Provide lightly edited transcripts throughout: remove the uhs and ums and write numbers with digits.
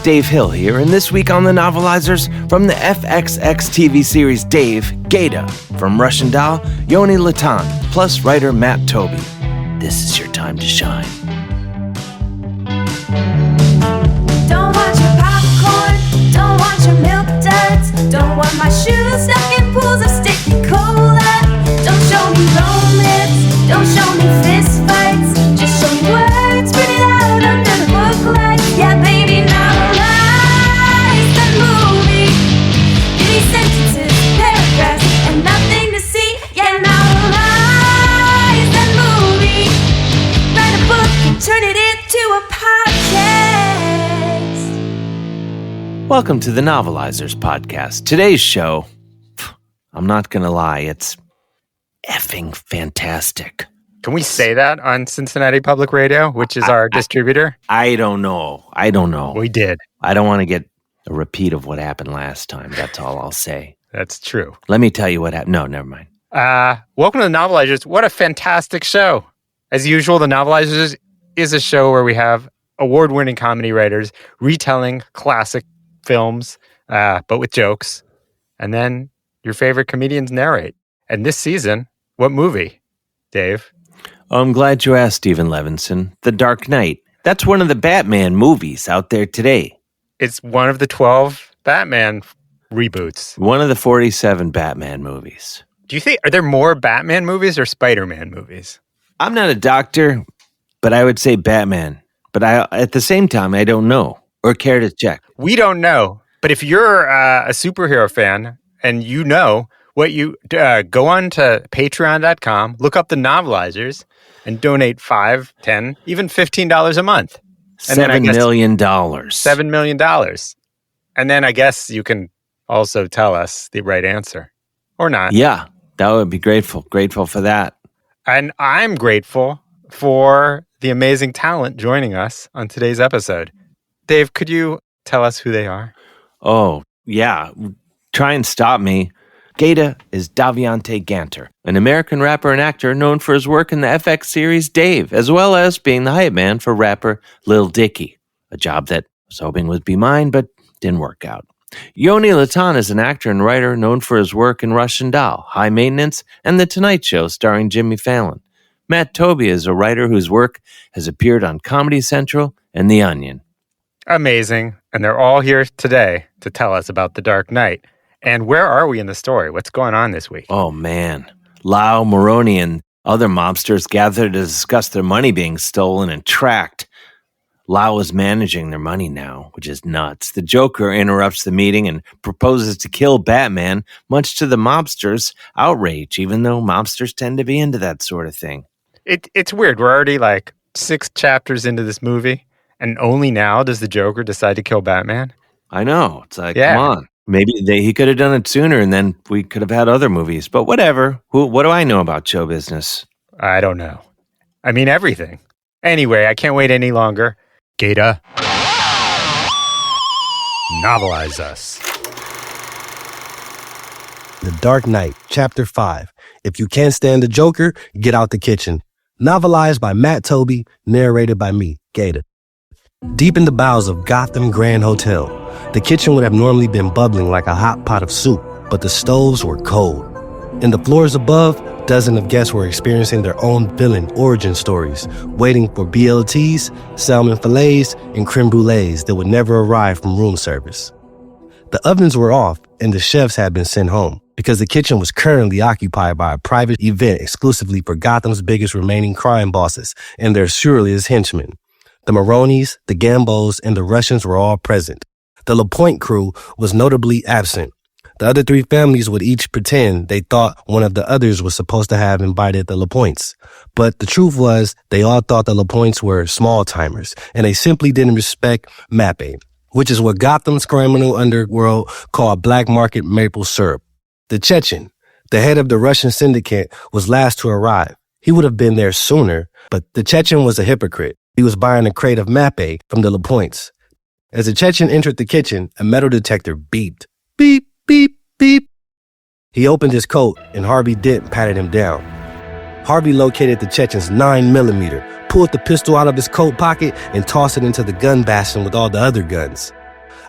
Dave Hill here, and this week on the Novelizers, from the FXX TV series Dave, GaTa, from Russian Doll, Yoni Lotan, plus writer Matt Tobey. This is your time to shine. Don't want your popcorn, don't want your milk duds, don't want my shoes stuck in pools of sticky cola. Don't show me romance, don't show me fist fights, just show me words printed out under the book lights. Yeah, baby, novelize the movie. Give me sentences, paragraphs, and nothing to see. Yeah, novelize the movie. Write a book and turn it into a podcast. Welcome to the Novelizers podcast. Today's show, I'm not gonna lie, it's effing fantastic. Can we say that on Cincinnati Public Radio, which is our distributor? I don't know. We did. I don't want to get a repeat of what happened last time. That's all I'll say. That's true. Let me tell you what happened. No, never mind. Welcome to the Novelizers. What a fantastic show. As usual, the Novelizers is a show where we have award-winning comedy writers retelling classic films, but with jokes. And then your favorite comedians narrate. And this season, what movie, Dave? Oh, I'm glad you asked, Stephen Levinson. The Dark Knight. That's one of the Batman movies out there today. It's one of the 12 Batman reboots. One of the 47 Batman movies. Do you think, are there more Batman movies or Spider-Man movies? I'm not a doctor, but I would say Batman. But at the same time, I don't know or care to check. We don't know. But if you're a superhero fan and you know, what you go on to patreon.com, look up the Novelizers, and donate $5, $10, even $15 a month. And $7 million. $7 million. And then I guess you can also tell us the right answer. Or not. Yeah, that would be grateful. Grateful for that. And I'm grateful for the amazing talent joining us on today's episode. Dave, could you tell us who they are? Oh, yeah. Try and stop me. GaTa is Daviante Ganter, an American rapper and actor known for his work in the FX series Dave, as well as being the hype man for rapper Lil Dicky, a job that I was hoping would be mine, but didn't work out. Yoni Lotan is an actor and writer known for his work in Russian Doll, High Maintenance, and The Tonight Show starring Jimmy Fallon. Matt Tobey is a writer whose work has appeared on Comedy Central and The Onion. Amazing. And they're all here today to tell us about The Dark Knight. And where are we in the story? What's going on this week? Oh, man. Lau, Maroney, and other mobsters gather to discuss their money being stolen and tracked. Lau is managing their money now, which is nuts. The Joker interrupts the meeting and proposes to kill Batman, much to the mobsters' outrage, even though mobsters tend to be into that sort of thing. It's weird. We're already like 6 chapters into this movie, and only now does the Joker decide to kill Batman? I know. It's like, Come on. Maybe he could have done it sooner, and then we could have had other movies. But whatever. What do I know about show business? I don't know. I mean, everything. Anyway, I can't wait any longer. GaTa, novelize us. The Dark Knight, Chapter 5. If you can't stand the Joker, get out the kitchen. Novelized by Matt Tobey, narrated by me, GaTa. Deep in the bowels of Gotham Grand Hotel, the kitchen would have normally been bubbling like a hot pot of soup, but the stoves were cold. In the floors above, dozens of guests were experiencing their own villain origin stories, waiting for BLTs, salmon fillets, and creme brulees that would never arrive from room service. The ovens were off, and the chefs had been sent home, because the kitchen was currently occupied by a private event exclusively for Gotham's biggest remaining crime bosses and their surliest henchmen. The Maronis, the Gambos, and the Russians were all present. The LaPointe crew was notably absent. The other 3 families would each pretend they thought one of the others was supposed to have invited the LaPointes. But the truth was, they all thought the LaPointes were small-timers, and they simply didn't respect Mappe, which is what Gotham's criminal underworld called black market maple syrup. The Chechen, the head of the Russian syndicate, was last to arrive. He would have been there sooner, but the Chechen was a hypocrite. He was buying a crate of Mappe from the LaPointes. As the Chechen entered the kitchen, a metal detector beeped. Beep, beep, beep. He opened his coat, and Harvey Dent patted him down. Harvey located the Chechen's 9mm, pulled the pistol out of his coat pocket, and tossed it into the gun bastion with all the other guns.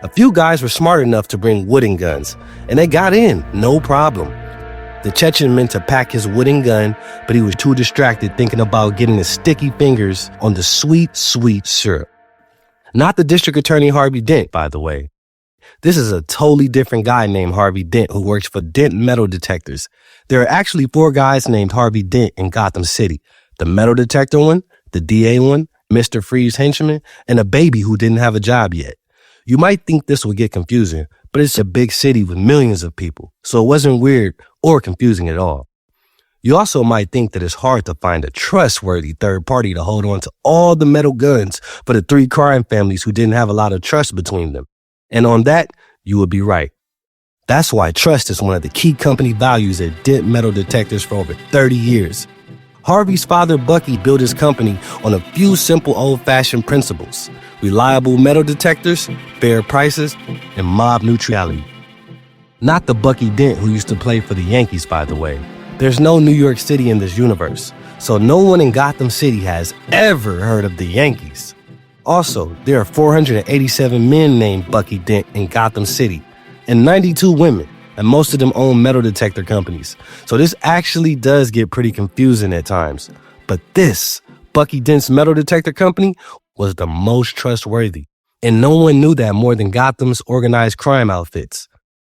A few guys were smart enough to bring wooden guns, and they got in, no problem. The Chechen meant to pack his wooden gun, but he was too distracted thinking about getting his sticky fingers on the sweet, sweet syrup. Not the district attorney Harvey Dent, by the way. This is a totally different guy named Harvey Dent who works for Dent Metal Detectors. There are actually 4 guys named Harvey Dent in Gotham City. The metal detector one, the DA one, Mr. Freeze henchman, and a baby who didn't have a job yet. You might think this would get confusing, but it's a big city with millions of people, so it wasn't weird or confusing at all. You also might think that it's hard to find a trustworthy third party to hold on to all the metal guns for the 3 crime families who didn't have a lot of trust between them. And on that, you would be right. That's why trust is one of the key company values at Dent Metal Detectors for over 30 years. Harvey's father, Bucky, built his company on a few simple old-fashioned principles: reliable metal detectors, fair prices, and mob neutrality. Not the Bucky Dent who used to play for the Yankees, by the way. There's no New York City in this universe, so no one in Gotham City has ever heard of the Yankees. Also, there are 487 men named Bucky Dent in Gotham City, and 92 women, and most of them own metal detector companies. So this actually does get pretty confusing at times. But this, Bucky Dent's metal detector company, was the most trustworthy. And no one knew that more than Gotham's organized crime outfits.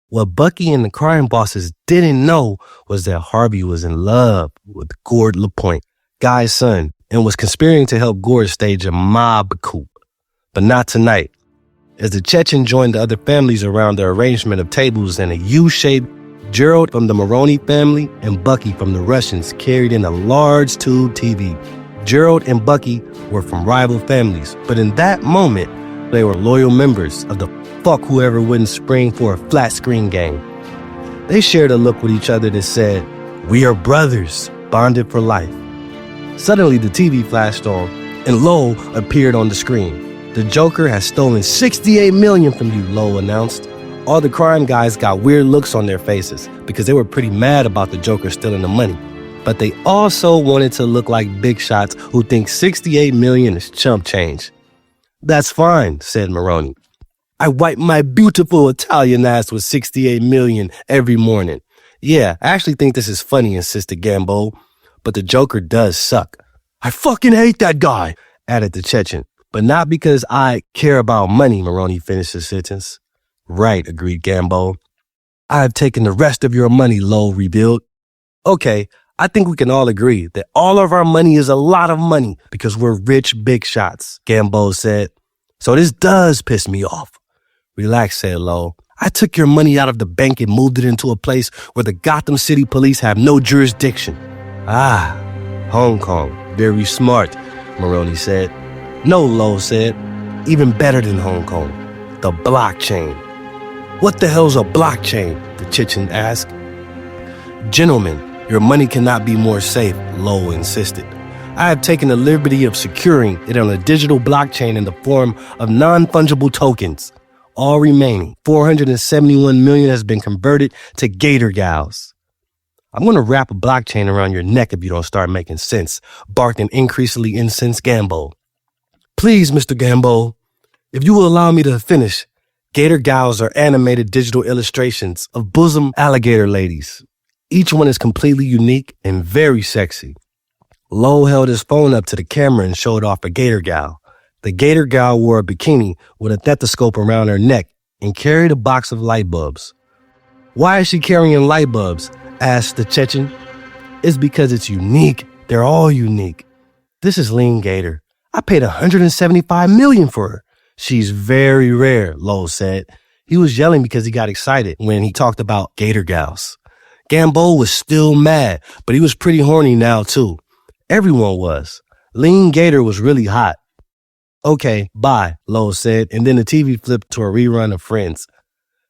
What Bucky and the crime bosses didn't know was that Harvey was in love with Gord LaPointe, Guy's son, and was conspiring to help Gord stage a mob coup. But not tonight. As the Chechen joined the other families around the arrangement of tables in a U-shape, Gerald from the Maroney family and Bucky from the Russians carried in a large tube TV. Gerald and Bucky were from rival families, but in that moment, they were loyal members of the fuck whoever wouldn't spring for a flat screen game. They shared a look with each other that said, "We are brothers, bonded for life." Suddenly, the TV flashed on, and Lo appeared on the screen. "The Joker has stolen $68 million from you," Lo announced. All the crime guys got weird looks on their faces because they were pretty mad about the Joker stealing the money. But they also wanted to look like big shots who think $68 million is chump change. "That's fine," said Maroney. "I wipe my beautiful Italian ass with $68 million every morning." "Yeah, I actually think this is funny," insisted Gambo. "But the Joker does suck." "I fucking hate that guy," added the Chechen. "But not because I care about money," Maroney finished his sentence. "Right," agreed Gambo. "I have taken the rest of your money," Lo revealed. "Okay, I think we can all agree that all of our money is a lot of money because we're rich big shots," Gambo said. "So this does piss me off." "Relax," said Lo. "I took your money out of the bank and moved it into a place where the Gotham City police have no jurisdiction." "Ah, Hong Kong. Very smart," Maroney said. "No," Lo said. "Even better than Hong Kong. The blockchain." "What the hell's a blockchain?" the Chechen asked. "Gentlemen, your money cannot be more safe," Lo insisted. "I have taken the liberty of securing it on a digital blockchain in the form of non-fungible tokens. All remaining, 471 million has been converted to Gator Gals." "I'm going to wrap a blockchain around your neck if you don't start making sense," barked an increasingly incensed Gambo. "Please, Mr. Gambo, if you will allow me to finish. Gator Gals are animated digital illustrations of bosom alligator ladies. Each one is completely unique and very sexy." Lo held his phone up to the camera and showed off a Gator Gal. The Gator Gal wore a bikini with a stethoscope around her neck and carried a box of light bulbs. "Why is she carrying light bulbs?" asked the Chechen. "It's because it's unique. They're all unique. This is Lean Gator. I paid $175 million for her. She's very rare," Lo said. He was yelling because he got excited when he talked about Gator Gals. Gambo was still mad, but he was pretty horny now too. Everyone was. Lean Gator was really hot. "Okay, bye," Lo said, and then the TV flipped to a rerun of Friends.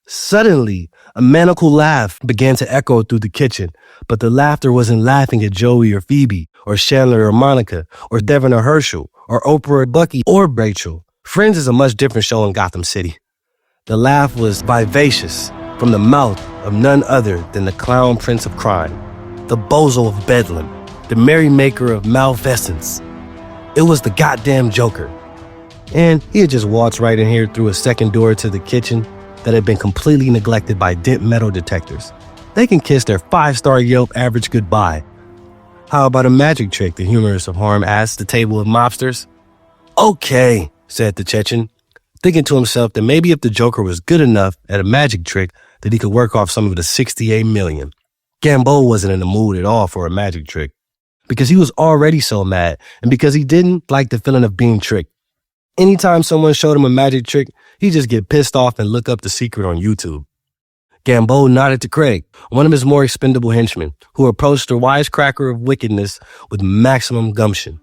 Suddenly, a maniacal laugh began to echo through the kitchen, but the laughter wasn't laughing at Joey or Phoebe, or Chandler or Monica, or Devin or Herschel, or Oprah or Bucky, or Rachel. Friends is a much different show in Gotham City. The laugh was vivacious from the mouth of none other than the clown prince of crime, the bozo of Bedlam, the merrymaker of malfeasance. It was the goddamn Joker. And he had just waltzed right in here through a second door to the kitchen that had been completely neglected by dent metal detectors. They can kiss their 5-star Yelp average goodbye. How about a magic trick, the humorist of harm asked the table of mobsters. Okay, said the Chechen, thinking to himself that maybe if the Joker was good enough at a magic trick, that he could work off some of the 68 million. Gamboa wasn't in the mood at all for a magic trick, because he was already so mad, and because he didn't like the feeling of being tricked. Anytime someone showed him a magic trick, he'd just get pissed off and look up the secret on YouTube. Gamboa nodded to Craig, one of his more expendable henchmen, who approached the wisecracker of wickedness with maximum gumption.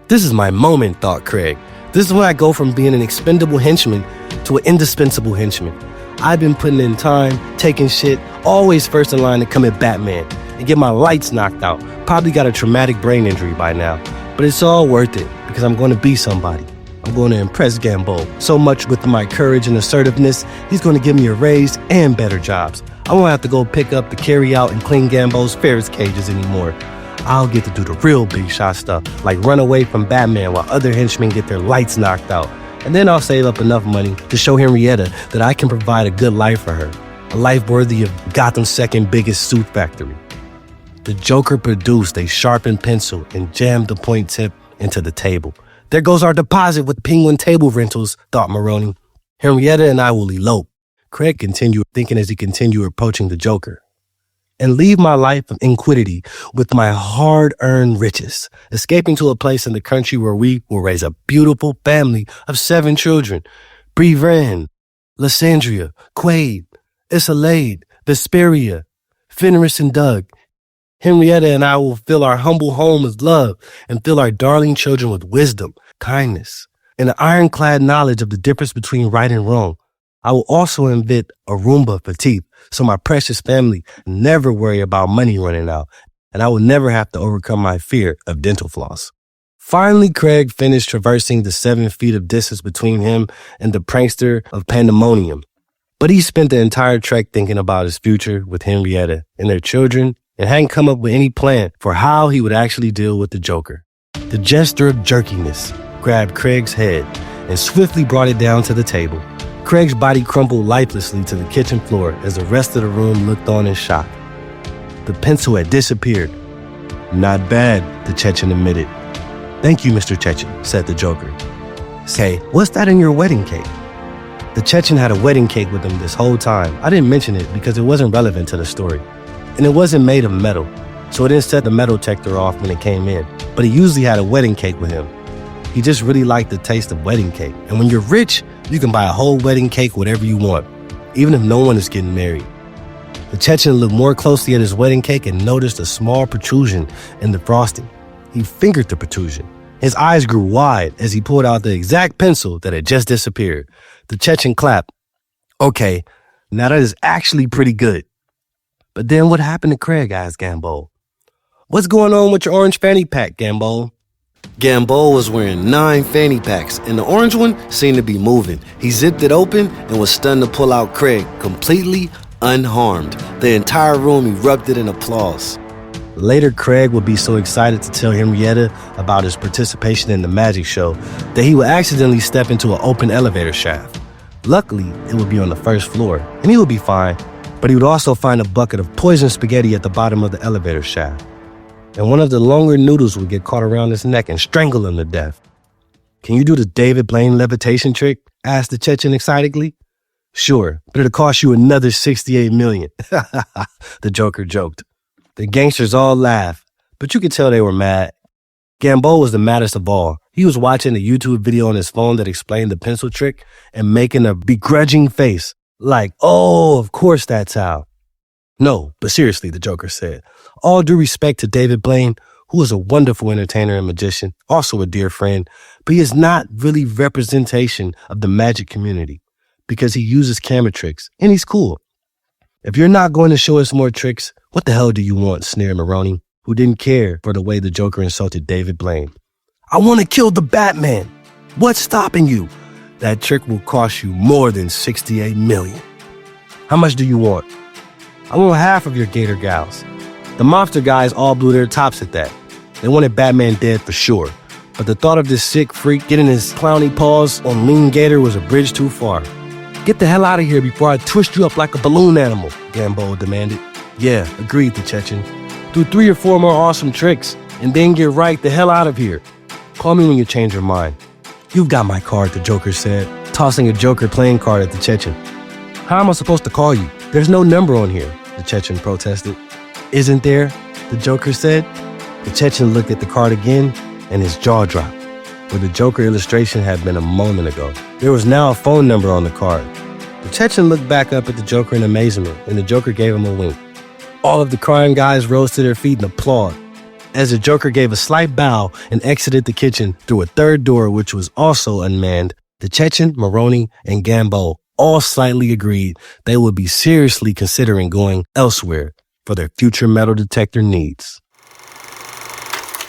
This is my moment, thought Craig. This is when I go from being an expendable henchman to an indispensable henchman. I've been putting in time, taking shit, always first in line to come at Batman and get my lights knocked out. Probably got a traumatic brain injury by now, but it's all worth it because I'm going to be somebody. I'm going to impress Gamboa so much with my courage and assertiveness, he's going to give me a raise and better jobs. I won't have to go pick up the carry out and clean Gamboa's Ferris cages anymore. I'll get to do the real big shot stuff, like run away from Batman while other henchmen get their lights knocked out. And then I'll save up enough money to show Henrietta that I can provide a good life for her, a life worthy of Gotham's second biggest suit factory. The Joker produced a sharpened pencil and jammed the point tip into the table. There goes our deposit with Penguin Table Rentals, thought Maroney. Henrietta and I will elope. Craig continued thinking as he continued approaching the Joker. And leave my life of inquiety with my hard-earned riches, escaping to a place in the country where we will raise a beautiful family of 7 children. Brevran, Lysandria, Quaid, Isolade, Vesperia, Fenris and Doug. Henrietta and I will fill our humble home with love and fill our darling children with wisdom, kindness, and an ironclad knowledge of the difference between right and wrong. I will also invent a Roomba for teeth so my precious family never worry about money running out, and I will never have to overcome my fear of dental floss. Finally, Craig finished traversing the 7 feet of distance between him and the prankster of Pandemonium. But he spent the entire trek thinking about his future with Henrietta and their children and hadn't come up with any plan for how he would actually deal with the Joker. The jester of jerkiness grabbed Craig's head and swiftly brought it down to the table. Craig's body crumpled lifelessly to the kitchen floor as the rest of the room looked on in shock. The pencil had disappeared. Not bad, the Chechen admitted. Thank you, Mr. Chechen, said the Joker. Say, what's that in your wedding cake? The Chechen had a wedding cake with him this whole time. I didn't mention it because it wasn't relevant to the story. And it wasn't made of metal, so it didn't set the metal detector off when it came in. But he usually had a wedding cake with him. He just really liked the taste of wedding cake. And when you're rich, you can buy a whole wedding cake whatever you want, even if no one is getting married. The Chechen looked more closely at his wedding cake and noticed a small protrusion in the frosting. He fingered the protrusion. His eyes grew wide as he pulled out the exact pencil that had just disappeared. The Chechen clapped. Okay, now that is actually pretty good. But then what happened to Craig, asked Gamboa. What's going on with your orange fanny pack, Gamboa? Gamboa was wearing 9 fanny packs, and the orange one seemed to be moving. He zipped it open and was stunned to pull out Craig, completely unharmed. The entire room erupted in applause. Later, Craig would be so excited to tell Henrietta about his participation in the magic show that he would accidentally step into an open elevator shaft. Luckily, it would be on the first floor, and he would be fine, but he would also find a bucket of poison spaghetti at the bottom of the elevator shaft. And one of the longer noodles would get caught around his neck and strangle him to death. Can you do the David Blaine levitation trick? Asked the Chechen excitedly. Sure, but it'll cost you another 68 million. The Joker joked. The gangsters all laughed, but you could tell they were mad. Gamboa was the maddest of all. He was watching a YouTube video on his phone that explained the pencil trick and making a begrudging face, like, oh, of course that's how. No, but seriously, the Joker said. All due respect to David Blaine, who is a wonderful entertainer and magician, also a dear friend, but he is not really representation of the magic community because he uses camera tricks, and he's cool. If you're not going to show us more tricks, what the hell do you want, sneered Maroney, who didn't care for the way the Joker insulted David Blaine. I want to kill the Batman. What's stopping you? That trick will cost you more than 68 million. How much do you want? I want half of your Gator gals. The monster guys all blew their tops at that. They wanted Batman dead for sure. but the thought of this sick freak getting his clowny paws on Lean Gator was a bridge too far. Get the hell out of here before I twist you up like a balloon animal, Gambo demanded. Yeah, agreed the Chechen. Do 3 or 4 more awesome tricks, and then get right the hell out of here. Call me when you change your mind. You've got my card, the Joker said, tossing a Joker playing card at the Chechen. How am I supposed to call you? There's no number on here, the Chechen protested. Isn't there? The Joker said. The Chechen looked at the card again, and his jaw dropped. Where the Joker illustration had been a moment ago. There was now a phone number on the card. The Chechen looked back up at the Joker in amazement, and the Joker gave him a wink. All of the crime guys rose to their feet and applauded, as the Joker gave a slight bow and exited the kitchen through a third door which was also unmanned. The Chechen, Maroney, and Gambo all slightly agreed they would be seriously considering going elsewhere for their future metal detector needs.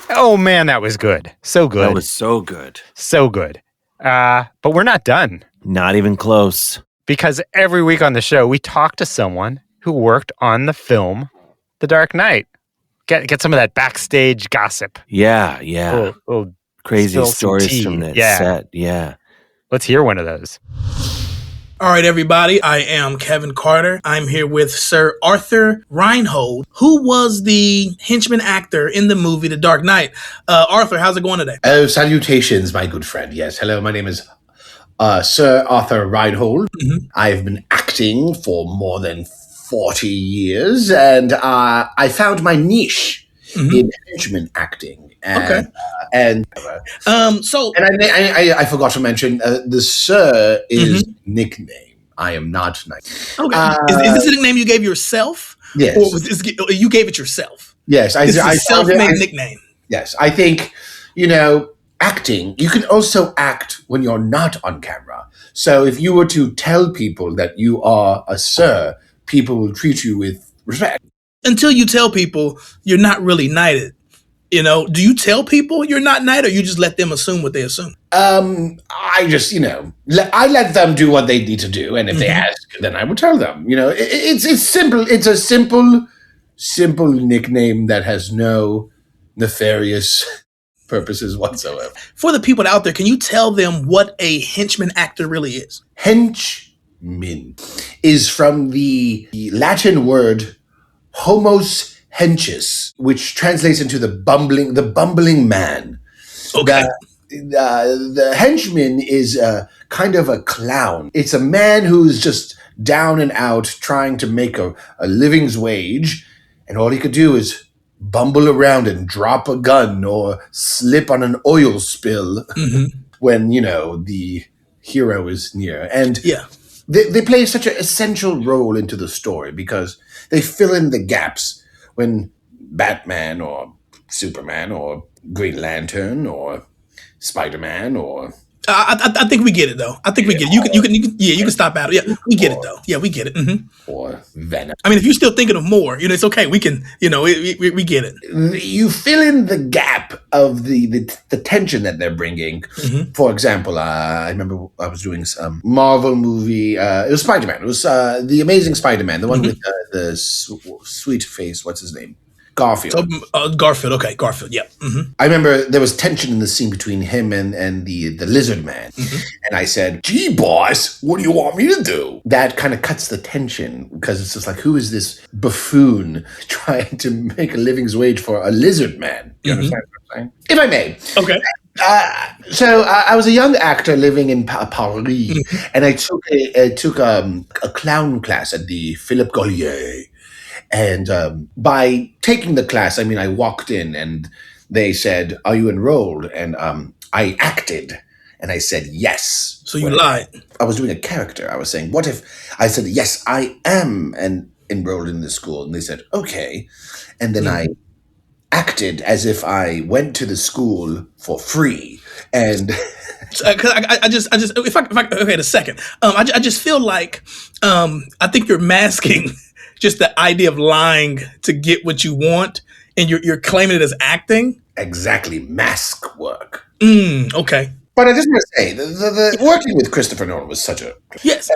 Oh man, that was good. So good. That was so good. So good. But we're not done. Not even close. Because every week on the show, we talk to someone who worked on the film The Dark Knight. Get some of that backstage gossip. Yeah. Little Crazy spill some stories tea. from that Yeah. set. Yeah. Let's hear one of those. All right, everybody. I am Kevin Carter. I'm here with Sir Arthur Reinhold, who was the henchman actor in the movie The Dark Knight. Arthur, how's it going today? Oh, salutations, my good friend. Yes, hello, my name is Sir Arthur Reinhold. Mm-hmm. I've been acting for more than 40 years, and I found my niche in henchman acting. And, So I forgot to mention, the Sir is nickname. I am not nice. okay. Is this a nickname you gave yourself? Yes. Or was this, you gave it yourself? Yes. This is a self-made nickname. Yes. I think, acting, you can also act when you're not on camera. So if you were to tell people that you are a Sir, people will treat you with respect. Until you tell people you're not really knighted. Do you tell people you're not knighted, or you just let them assume what they assume? I just, I let them do what they need to do. And if they ask, then I would tell them, it's simple. It's a simple nickname that has no nefarious purposes whatsoever. For the people out there, can you tell them what a henchman actor really is? Henchman is from the Latin word homos henchus, which translates into the bumbling man. Okay. The henchman is kind of a clown. It's a man who's just down and out trying to make a living's wage, and all he could do is bumble around and drop a gun or slip on an oil spill when, the hero is near. And they play such an essential role into the story because they fill in the gaps when Batman or Superman or Green Lantern or Spider-Man or... I think we get it, though. I think we get it. You can stop out. Yeah, we get it, though. Yeah, we get it. Or Venom. I mean, if you're still thinking of more, it's okay. We can, we get it. You fill in the gap of the tension that they're bringing. For example, I remember I was doing some Marvel movie. It was Spider-Man. It was The Amazing Spider-Man, the one with the sweet face. What's his name? Garfield. Garfield. Okay, Garfield. Yeah. I remember there was tension in the scene between him and the lizard man. And I said, gee, boss, what do you want me to do? That kind of cuts the tension because it's just like, who is this buffoon trying to make a living's wage for a lizard man? You understand what I'm saying? If I may. Okay. So I was a young actor living in Paris, and I took a clown class at the Philippe Gaulier. And by taking the class, I walked in and they said, are you enrolled? And I acted and I said, yes. So you lied. I was doing a character. I was saying, what if I said, yes, I am enrolled in this school? And they said, okay. And then I acted as if I went to the school for free. And I just if I okay, a second. I just feel like I think you're masking just the idea of lying to get what you want, and you're claiming it as acting. Exactly, mask work. Okay. But I just want to say, the working with Christopher Nolan was such a yes.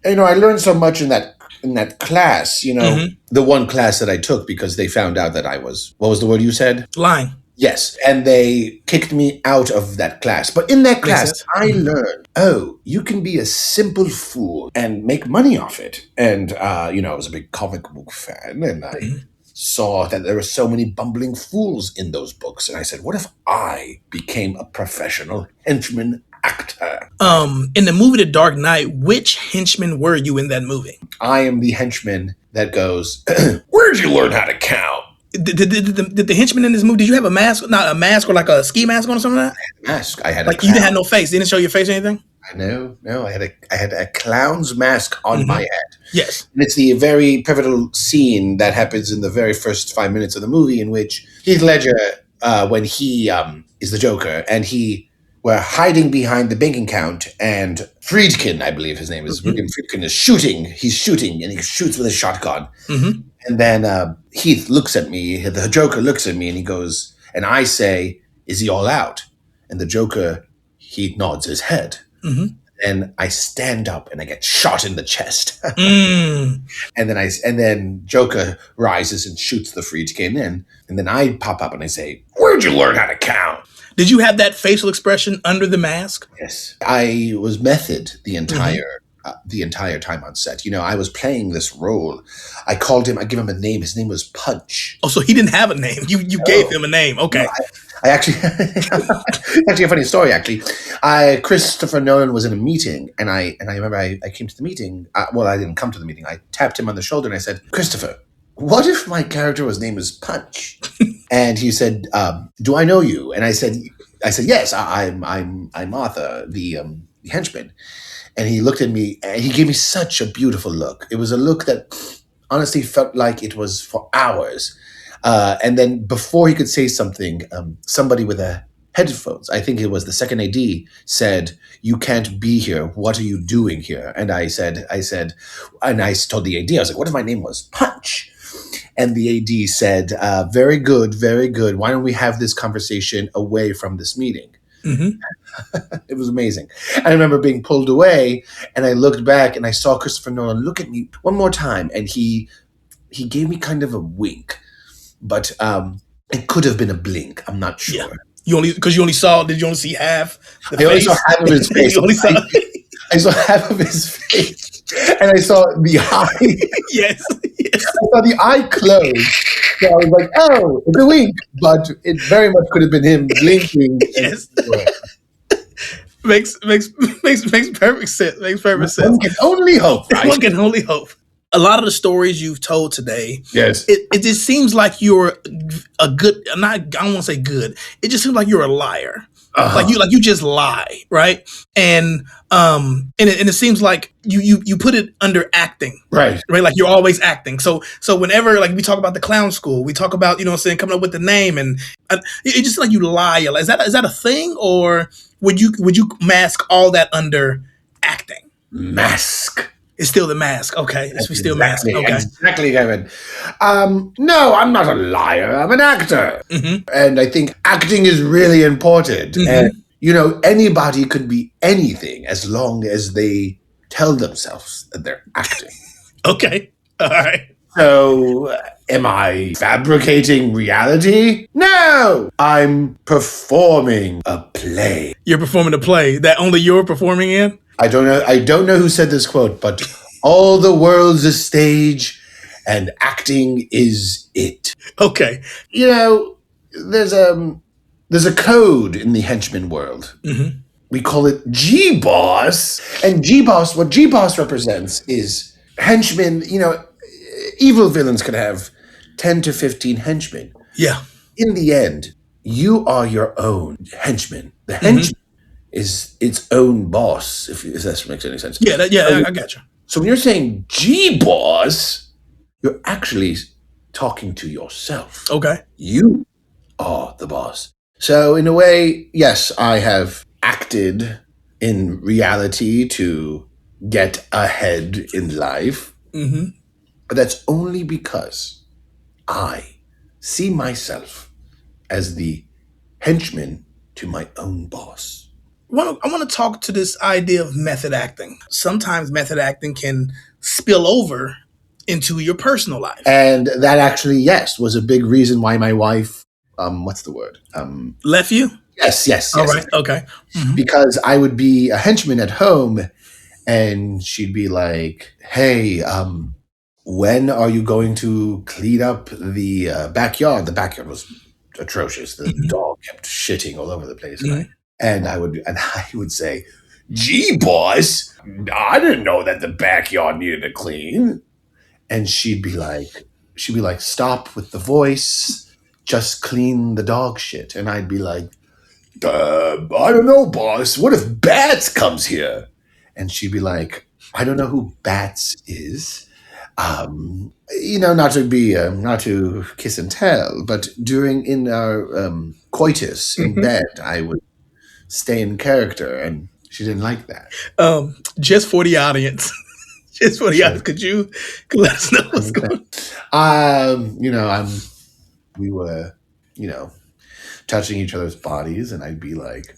And I learned so much in that class. The one class that I took because they found out that I was, what was the word you said? Lying. Yes, and they kicked me out of that class. But in that Makes class, sense. I learned, oh, you can be a simple fool and make money off it. And, I was a big comic book fan, and I saw that there were so many bumbling fools in those books. And I said, what if I became a professional henchman actor? In the movie The Dark Knight, which henchman were you in that movie? I am the henchman that goes, where'd you learn how to count? Did the henchman in this movie, did you have a mask? Not a mask or like a ski mask on or something like that? Mask. I had Like a you clown. didn't have no face. They didn't show your face or anything? No. I had a clown's mask on my head. Yes. And it's the very pivotal scene that happens in the very first 5 minutes of the movie in which Heath Ledger, when he is the Joker, and we're hiding behind the bank account, and Friedkin, I believe his name is, William Friedkin, is shooting. He's shooting, and he shoots with a shotgun. And then Heath looks at me, the Joker looks at me, and he goes, and I say, is he all out? And the Joker, he nods his head. And I stand up and I get shot in the chest. And then Joker rises and shoots the Friedkin in. And then I pop up and I say, where'd you learn how to count? Did you have that facial expression under the mask? Yes. I was method the entire time on set. I was playing this role. I give him a name. His name was Punch. Oh, so he didn't have a name. You gave him a name. Okay. No, I actually, actually a funny story. Actually, Christopher Nolan was in a meeting, and I remember I came to the meeting. I didn't come to the meeting. I tapped him on the shoulder and I said, Christopher, what if my character was name is Punch? And he said, do I know you? And I said, yes, I'm Arthur, the henchman. And he looked at me and he gave me such a beautiful look. It was a look that honestly felt like it was for hours. And then before he could say something, somebody with a headphones, I think it was the second AD, said, you can't be here. What are you doing here? And I told the AD, I was like, what if my name was Punch? And the AD said, very good, very good. Why don't we have this conversation away from this meeting? It was amazing. I remember being pulled away, and I looked back and I saw Christopher Nolan look at me one more time, and he gave me kind of a wink, but it could have been a blink. I'm not sure. Yeah. Did you only see half the I only face? saw half of his face. I saw half of his face, and I saw the eye. Yes. I saw the eye close. So I was like, oh, it's a wink. But it very much could have been him blinking. Yes. Makes perfect sense. Makes perfect sense. One can only hope, right? One can only hope. A lot of the stories you've told today, Yes. it just seems like you're a good. I don't want to say good. It just seems like you're a liar. Like you just lie, right? And it seems like you put it under acting, Right. Like you're always acting. So whenever like we talk about the clown school, we talk about coming up with the name, and it just like you lie. Is that a thing, or would you mask all that under acting? Mask. It's still the mask. Okay, we still mask. Okay, Exactly, Kevin. No, I'm not a liar. I'm an actor. And I think acting is really important. And, anybody could be anything as long as they tell themselves that they're acting. Okay, all right. So, am I fabricating reality? No! I'm performing a play. You're performing a play that only you're performing in? I don't know who said this quote, but all the world's a stage and acting is it. Okay. There's a code in the henchman world. We call it G-Boss. And G-Boss, what G-Boss represents is henchmen, evil villains could have 10 to 15 henchmen. Yeah. In the end, you are your own henchman. The henchman is its own boss, if that makes any sense. Yeah, I got you. So when you're saying G-Boss, you're actually talking to yourself. Okay. You are the boss. So in a way, yes, I have acted in reality to get ahead in life. But that's only because I see myself as the henchman to my own boss. I want to talk to this idea of method acting. Sometimes method acting can spill over into your personal life. And that actually, yes, was a big reason why my wife what's the word? Left you? Yes. All right. Okay. Because I would be a henchman at home, and she'd be like, "Hey, when are you going to clean up the backyard?" The backyard was atrocious. The dog kept shitting all over the place, right? And I would say, "Gee, boss, I didn't know that the backyard needed a clean." And she'd be like, "Stop with the voice, just clean the dog shit." And I'd be like, "I don't know, boss. What if Bats comes here?" And she'd be like, "I don't know who Bats is. Not to kiss and tell, but in our coitus in bed, I would stay in character," and she didn't like that. Just for the audience. Just for the audience. Could you let us know what's going on? We were, touching each other's bodies, and I'd be like,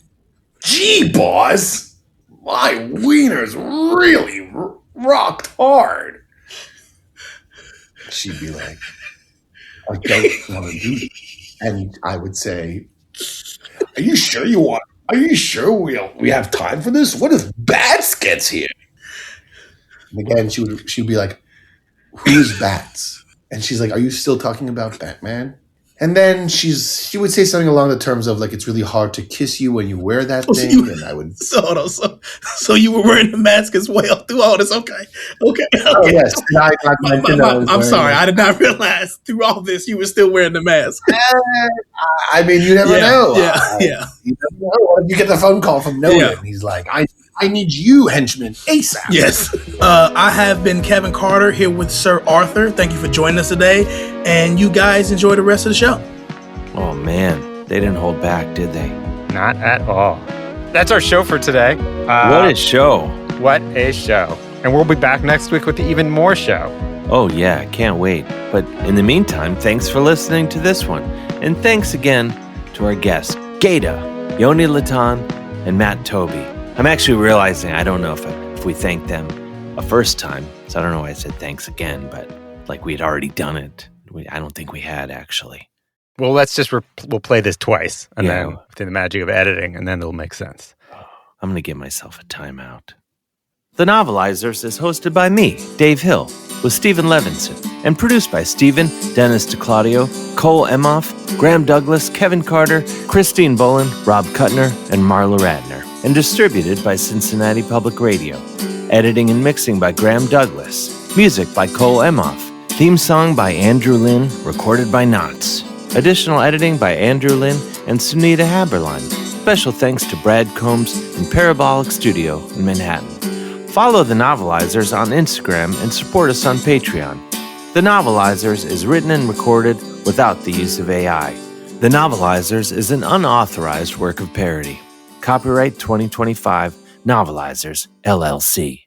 "Gee, boss, my wiener's really rocked hard." She'd be like, "I don't want to do this." And I would say, Are you sure we have time for this? What if Bats gets here?" And again, she'd be like, "Who's Bats?" And she's like, "Are you still talking about Batman?" And then she would say something along the terms of like, "It's really hard to kiss you when you wear that thing." And I would. So you were wearing the mask as well through all this. Okay. Oh yes. I'm sorry. I did not realize through all this you were still wearing the mask. I mean, you never know. Yeah. You never know. You get the phone call from Nolan. And he's like, I need you, henchman, ASAP. Yes. I have been Kevin Carter here with Sir Arthur. Thank you for joining us today. And you guys enjoy the rest of the show. Oh, man. They didn't hold back, did they? Not at all. That's our show for today. What a show. What a show. And we'll be back next week with even more show. Oh, yeah. Can't wait. But in the meantime, thanks for listening to this one. And thanks again to our guests, GaTa, Yoni Lotan, and Matt Tobey. I'm actually realizing I don't know if we thanked them a first time, so I don't know why I said thanks again, but like we had already done it. I don't think we had, actually. Well, we'll play this twice, and then through the magic of editing, and then it'll make sense. I'm going to give myself a timeout. The Novelizers is hosted by me, Dave Hill, with Stephen Levinson, and produced by Stephen, Dennis DiClaudio, Cole Emoff, Graham Douglas, Kevin Carter, Christine Bullen, Rob Kutner, and Marla Radner, and distributed by Cincinnati Public Radio. Editing and mixing by Graham Douglas. Music by Cole Emoff. Theme song by Andrew Lynn, recorded by Knots. Additional editing by Andrew Lynn and Sunita Haberline. Special thanks to Brad Combs and Parabolic Studio in Manhattan. Follow The Novelizers on Instagram and support us on Patreon. The Novelizers is written and recorded without the use of AI. The Novelizers is an unauthorized work of parody. Copyright 2025, Novelizers, LLC.